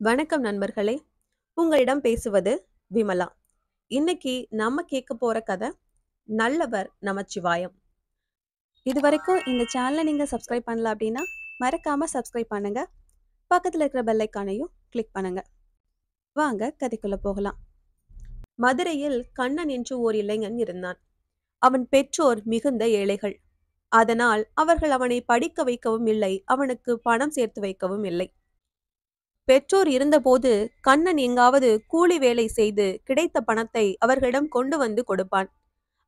வணக்கம் நண்பர்களே. உங்களிடம் பேசுவது விமலா. இன்னைக்கு நம்ம கேட்க போற கதை நல்லவர் நமச்சிவாயம். இதுவரைக்கும் இந்த சேனலை நீங்க சப்ஸ்கிரைப் பண்ணல அப்படின்னா மறக்காம சப்ஸ்கிரைப் பண்ணுங்க. பக்கத்துல இருக்கிற பெல் ஐக்கானையும் கிளிக் பண்ணுங்க. வாங்க கதைக்குள்ள போகலாம். மதுரையில் கண்ணன் என்று ஓர் இளைஞன் இருந்தான். அவன் பெற்றோர் மிகுந்த ஏழைகள். அதனால் அவர்கள் அவனை படிக்க வைக்கவும் இல்லை, அவனுக்கு பணம் சேர்த்து வைக்கவும் இல்லை. பெற்றோர் இருந்தபோது கண்ணன் எங்காவது கூலி வேலை செய்து கிடைத்த பணத்தை அவர்களிடம் கொண்டு வந்து கொடுப்பான்.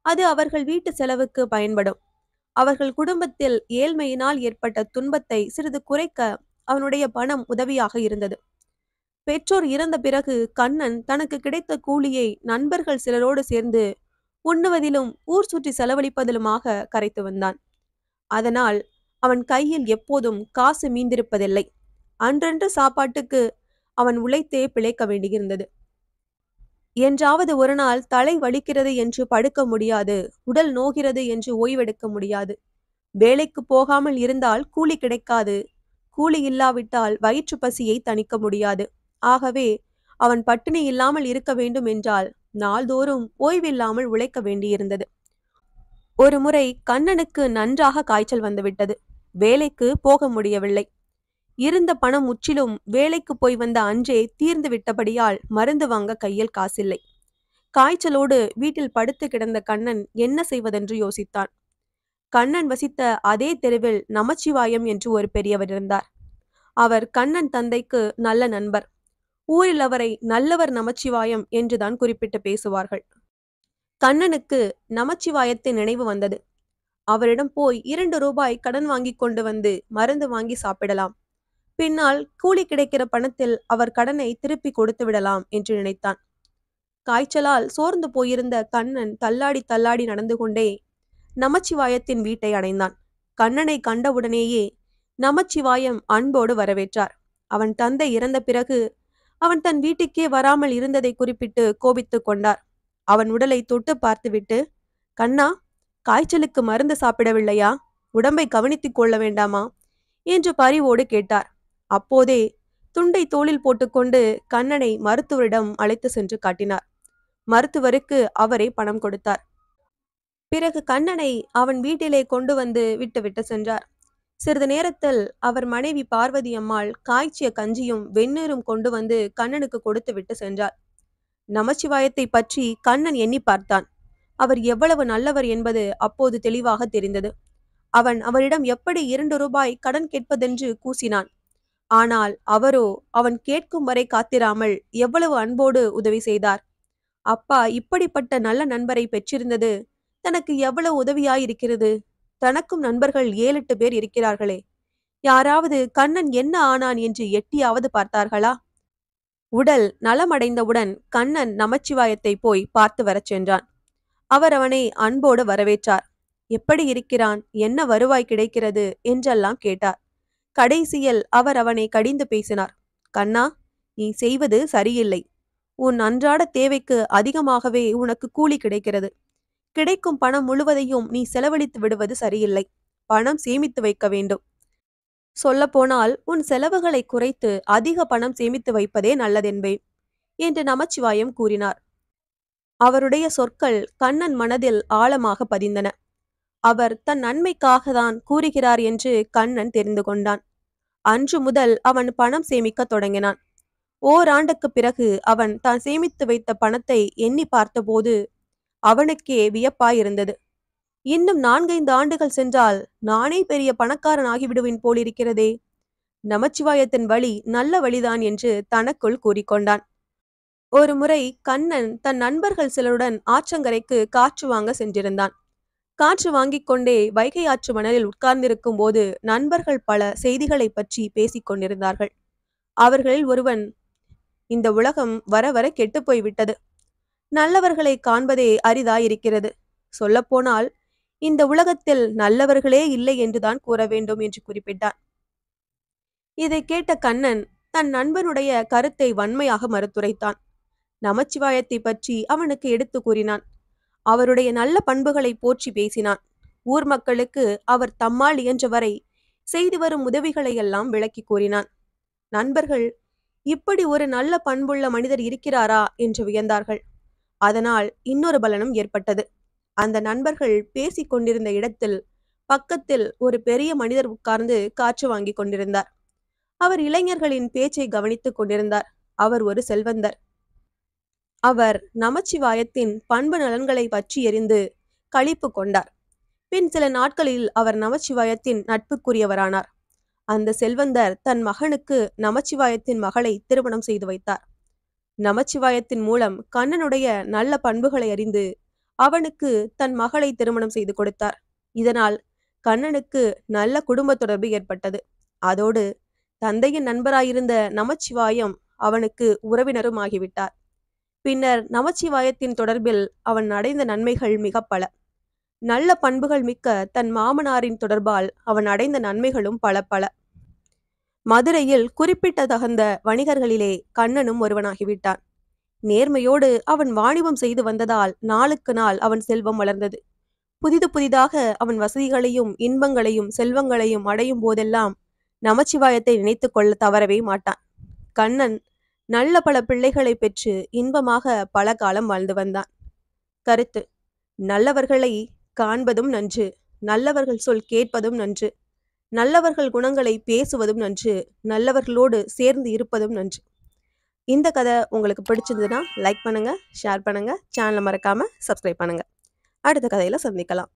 அது அவர்கள் வீட்டு செலவுக்கு பயன்படும். அவர்கள் குடும்பத்தில் ஏழ்மையினால் ஏற்பட்ட துன்பத்தை சிறிது குறைக்க அவனுடைய பணம் உதவியாக இருந்தது. பெற்றோர் இறந்த பிறகு கண்ணன் தனக்கு கிடைத்த கூலியை நண்பர்கள் சிலரோடு சேர்ந்து உண்ணுவதிலும் ஊர் சுற்றி செலவழிப்பதிலுமாக கரைத்து வந்தான். அதனால் அவன் கையில் எப்போதும் காசு மீந்திருப்பதில்லை. அன்றன்று சாப்பாட்டுக்கு அவன் உழைத்தே பிழைக்க வேண்டியிருந்தது. என்றாவது ஒரு நாள் தலை வலிக்கிறது என்று படுக்க முடியாது, உடல் நோகிறது என்று ஓய்வெடுக்க முடியாது. வேலைக்கு போகாமல் இருந்தால் கூலி கிடைக்காது, கூலி இல்லாவிட்டால் வயிற்று பசியை தணிக்க முடியாது. ஆகவே அவன் பட்டினி இல்லாமல் இருக்க வேண்டும் என்றால் நாள்தோறும் ஓய்வில்லாமல் உழைக்க வேண்டியிருந்தது. ஒரு முறை கண்ணனுக்கு நன்றாக காய்ச்சல் வந்துவிட்டது. வேலைக்கு போக முடியவில்லை. இருந்த பணம் முற்றிலும் வேலைக்கு போய் வந்த அன்றே தீர்ந்து விட்டபடியால் மருந்து வாங்க கையில் காசில்லை. காய்ச்சலோடு வீட்டில் படுத்து கிடந்த கண்ணன் என்ன செய்வதென்று யோசித்தான். கண்ணன் வசித்த அதே தெருவில் நமச்சிவாயம் என்று ஒரு பெரியவர் இருந்தார். அவர் கண்ணன் தந்தைக்கு நல்ல நண்பர். ஊரில் அவரை நல்லவர் நமச்சிவாயம் என்றுதான் குறிப்பிட்டு பேசுவார்கள். கண்ணனுக்கு நமச்சிவாயத்தின் நினைவு வந்தது. அவரிடம் போய் 2 ரூபாய் கடன் வாங்கி கொண்டு வந்து மருந்து வாங்கி சாப்பிடலாம். பின்னால் கூலி கிடைக்கிற பணத்தில் அவர் கடனை திருப்பி கொடுத்து விடலாம் என்று நினைத்தான். காய்ச்சலால் சோர்ந்து போயிருந்த கண்ணன் தள்ளாடி தள்ளாடி நடந்து கொண்டே நமச்சிவாயத்தின் வீட்டை அடைந்தான். கண்ணனை கண்டவுடனேயே நமச்சிவாயம் அன்போடு வரவேற்றார். அவன் தந்தை இறந்த பிறகு அவன் தன் வீட்டுக்கே வராமல் இருந்ததை குறிப்பிட்டு கோபித்துக் கொண்டார். அவன் உடலை தொட்டு பார்த்துவிட்டு, கண்ணா, காய்ச்சலுக்கு மருந்து சாப்பிடவில்லையா? உடம்பை கவனித்துக் கொள்ள வேண்டாமா என்று பரிவோடு கேட்டார். அப்போதே துண்டை தோளில் போட்டுக்கொண்டு கண்ணனை மருத்துவரிடம் அழைத்து சென்று காட்டினார். மருத்துவருக்கு அவரே பணம் கொடுத்தார். பிறகு கண்ணனை அவன் வீட்டிலே கொண்டு வந்து விட்டுவிட்டு சென்றார். சிறிது நேரத்தில் அவர் மனைவி பார்வதி அம்மாள் காய்ச்சிய கஞ்சியும் வெந்நீரும் கொண்டு வந்து கண்ணனுக்கு கொடுத்து விட்டு சென்றார். நமச்சிவாயத்தை பற்றி கண்ணன் எண்ணி பார்த்தான். அவர் எவ்வளவு நல்லவர் என்பது அப்போது தெளிவாக தெரிந்தது. அவன் அவரிடம் எப்படி 2 ரூபாய் கடன் கேட்பதென்று கூசினான். ஆனால் அவரோ அவன் கேட்கும் வரை காத்திராமல் எவ்வளவு அன்போடு உதவி செய்தார். அப்பா இப்படிப்பட்ட நல்ல நண்பரை பெற்றிருந்தது தனக்கு எவ்வளவு உதவியாயிருக்கிறது. தனக்கும் நண்பர்கள் 7-8 பேர் இருக்கிறார்களே. யாராவது கண்ணன் என்ன ஆனான் என்று எட்டியாவது பார்த்தார்களா? உடல் நலமடைந்தவுடன் கண்ணன் நமச்சிவாயத்தை போய் பார்த்து வரச் சென்றான். அவர் அவனை அன்போடு வரவேற்றார். எப்படி இருக்கிறான், என்ன வருவாய் கிடைக்கிறது என்றெல்லாம் கேட்டார். கடைசியில் அவர் அவனை கடிந்து பேசினார். கண்ணா, நீ செய்வது சரியில்லை. உன் அன்றாட தேவைக்கு அதிகமாகவே உனக்கு கூலி கிடைக்கிறது. கிடைக்கும் பணம் முழுவதையும் நீ செலவழித்து விடுவது சரியில்லை. பணம் சேமித்து வைக்க வேண்டும். சொல்லப்போனால் உன் செலவுகளை குறைத்து அதிக பணம் சேமித்து வைப்பதே நல்லதென்பேன் என்று நமச்சிவாயம் கூறினார். அவருடைய சொற்கள் கண்ணன் மனதில் ஆழமாக பதிந்தன. அவர் தன் நன்மைக்காக தான் கூறுகிறார் என்று கண்ணன் தெரிந்து கொண்டான். அன்று முதல் அவன் பணம் சேமிக்க தொடங்கினான். ஓராண்டுக்கு பிறகு அவன் தான் சேமித்து வைத்த பணத்தை எண்ணி பார்த்தபோது அவனுக்கே வியப்பாயிருந்தது. இன்னும் 4-5 ஆண்டுகள் சென்றால் நானே பெரிய பணக்காரன் ஆகிவிடுவேன் போலிருக்கிறதே. நமச்சிவாயத்தின் வழி நல்ல வழிதான் என்று தனக்குள் கூறிக்கொண்டான். ஒரு முறை கண்ணன் தன் நண்பர்கள் சிலருடன் ஆற்றங்கரைக்கு காற்று வாங்க சென்றிருந்தான். காற்று வாங்கிக் கொண்டே வைகை ஆற்று மணலில் உட்கார்ந்திருக்கும் போது நண்பர்கள் பல செய்திகளை பற்றி பேசிக் கொண்டிருந்தார்கள். அவர்களில் ஒருவன், இந்த உலகம் வர வர கெட்டுப்போய் விட்டது. நல்லவர்களை காண்பதே அரிதாயிருக்கிறது. சொல்லப்போனால் இந்த உலகத்தில் நல்லவர்களே இல்லை என்றுதான் கூற வேண்டும் என்று குறிப்பிட்டான். இதை கேட்ட கண்ணன் தன் நண்பனுடைய கருத்தை வன்மையாக மறுத்துரைத்தான். நமச்சிவாயத்தை பற்றி அவனுக்கு எடுத்து கூறினான். அவருடைய நல்ல பண்புகளை போற்றி பேசினான். ஊர் மக்களுக்கு அவர் தம்மால் இயன்றவரை செய்து வரும் உதவிகளை எல்லாம் விளக்கி கூறினான். நண்பர்கள் இப்படி ஒரு நல்ல பண்புள்ள மனிதர் இருக்கிறாரா என்று வியந்தார்கள். அதனால் இன்னொரு பலனும் ஏற்பட்டது. அந்த நண்பர்கள் பேசிக் கொண்டிருந்த இடத்தில் பக்கத்தில் ஒரு பெரிய மனிதர் உட்கார்ந்து காற்று வாங்கிக் கொண்டிருந்தார். அவர் இளைஞர்களின் பேச்சை கவனித்துக் கொண்டிருந்தார். அவர் ஒரு செல்வந்தர். அவர் நமச்சிவாயத்தின் பண்பு நலன்களை பற்றி எறிந்து களிப்பு கொண்டார். பின் சில நாட்களில் அவர் நமச்சிவாயத்தின் நட்புக்குரியவரானார். அந்த செல்வந்தர் தன் மகனுக்கு நமச்சிவாயத்தின் மகளை திருமணம் செய்து வைத்தார். நமச்சிவாயத்தின் மூலம் கண்ணனுடைய நல்ல பண்புகளை அறிந்து அவனுக்கு தன் மகளை திருமணம் செய்து கொடுத்தார். இதனால் கண்ணனுக்கு நல்ல குடும்ப தொடர்பு ஏற்பட்டது. அதோடு தந்தையின் நண்பராயிருந்த நமச்சிவாயம் அவனுக்கு உறவினரும் ஆகிவிட்டார். பின்னர் நமச்சிவாயத்தின் தொடர்பில் அவன் அடைந்த நன்மைகள் மிக பல. நல்ல பண்புகள் மிக்க தன் மாமனாரின் தொடர்பால் அவன் அடைந்த நன்மைகளும் பல பல. மதுரையில் குறிப்பிட்டதகுந்த வணிகர்களிலே கண்ணனும் ஒருவனாகிவிட்டான். நேர்மையோடு அவன் வாணிபம் செய்து வந்ததால் நாளுக்கு நாள் அவன் செல்வம் வளர்ந்தது. புதிதாக அவன் வசதிகளையும் இன்பங்களையும் செல்வங்களையும் அடையும் போதெல்லாம் நமச்சிவாயத்தை நினைத்து கொள்ள தவறவே மாட்டான். கண்ணன் நல்ல பல பிள்ளைகளை பெற்று இன்பமாக பல காலம் வாழ்ந்து வந்தான். கருத்து: நல்லவர்களை காண்பதும் நன்று, நல்லவர்கள் சொல் கேட்பதும் நன்று, நல்லவர்கள் குணங்களை பேசுவதும் நன்று, நல்லவர்களோடு சேர்ந்து இருப்பதும் நன்று. இந்த கதை உங்களுக்கு பிடிச்சிருந்ததுன்னா லைக் பண்ணுங்க, ஷேர் பண்ணுங்க, சேனலை மறக்காம சப்ஸ்கிரைப் பண்ணுங்க. அடுத்த கதையில சந்திக்கலாம்.